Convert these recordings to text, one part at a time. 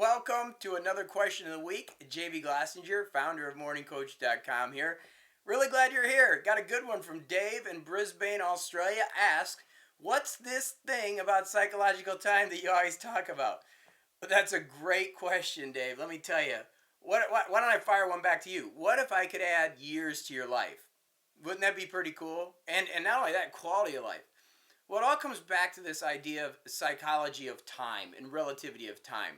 welcome to another question of the week. JB Glassinger, founder of MorningCoach.com here. Really glad you're here. Got a good one from Dave in Brisbane, Australia. Ask, what's this thing about psychological time that you always talk about? But that's a great question, Dave. Let me tell you. Why don't I fire one back to you? What if I could add years to your life? Wouldn't that be pretty cool? And not only that, quality of life. Well, it all comes back to this idea of psychology of time and relativity of time.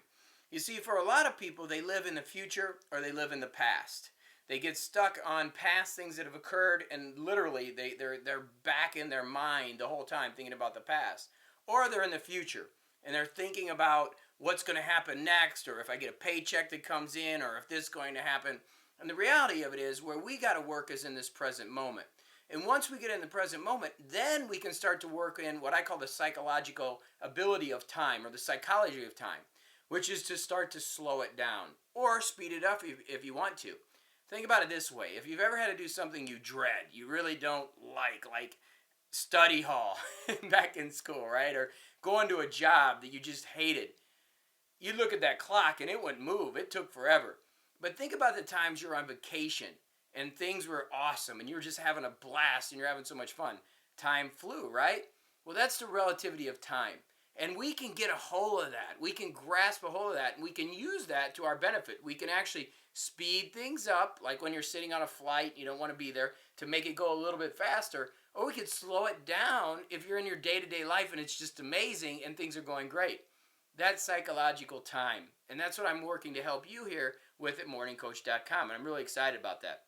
You see, for a lot of people, they live in the future or they live in the past. They get stuck on past things that have occurred, and literally they're back in their mind the whole time thinking about the past. Or they're in the future and they're thinking about what's going to happen next, or if I get a paycheck that comes in, or if this is going to happen. And the reality of it is, where we got to work is in this present moment. And once we get in the present moment, then we can start to work in what I call the psychological ability of time, or the psychology of time, which is to start to slow it down or speed it up if you want to. Think about it this way. If you've ever had to do something you dread, you really don't like study hall back in school, right? Or going to a job that you just hated, you look at that clock and it wouldn't move. It took forever. But think about the times you're on vacation and things were awesome and you were just having a blast and you're having so much fun. Time flew, right? Well, that's the relativity of time. And we can get a hold of that. We can grasp a hold of that, and we can use that to our benefit. We can actually speed things up, like when you're sitting on a flight, you don't want to be there, to make it go a little bit faster. Or we could slow it down if you're in your day-to-day life and it's just amazing and things are going great. That's psychological time. And that's what I'm working to help you here with at morningcoach.com. And I'm really excited about that.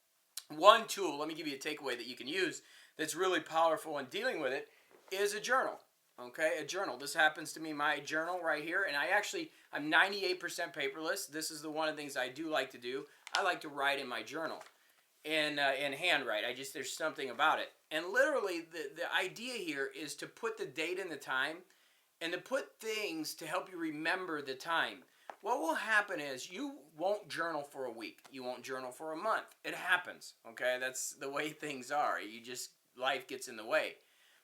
One tool, let me give you a takeaway that you can use that's really powerful in dealing with it, is a journal. Okay, a journal. This happens to be my journal right here, and I'm 98% paperless. This is the one of the things I do like to do. I like to write in my journal and handwrite. There's something about it. And literally, the idea here is to put the date and the time, and to put things to help you remember the time. What will happen is you won't journal for a week. You won't journal for a month. It happens. Okay, that's the way things are. Life gets in the way.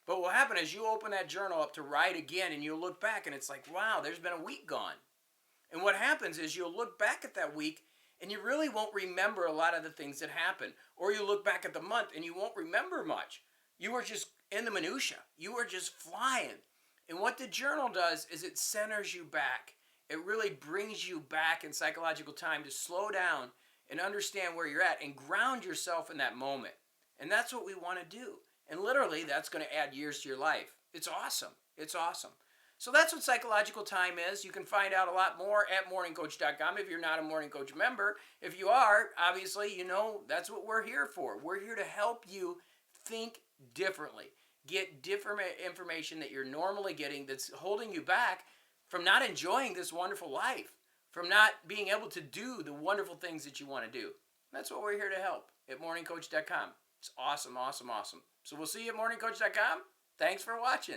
But what will happen is you open that journal up to write again and you'll look back and it's like, wow, there's been a week gone. And what happens is you'll look back at that week and you really won't remember a lot of the things that happened. Or you look back at the month and you won't remember much. You were just in the minutia. You were just flying. And what the journal does is it centers you back. It really brings you back in psychological time to slow down and understand where you're at and ground yourself in that moment. And that's what we want to do. And literally, that's going to add years to your life. It's awesome. It's awesome. So that's what psychological time is. You can find out a lot more at morningcoach.com if you're not a Morning Coach member. If you are, obviously, you know that's what we're here for. We're here to help you think differently. Get different information that you're normally getting that's holding you back from not enjoying this wonderful life, from not being able to do the wonderful things that you want to do. That's what we're here to help at morningcoach.com. It's awesome, awesome, awesome. So we'll see you at morningcoach.com. Thanks for watching.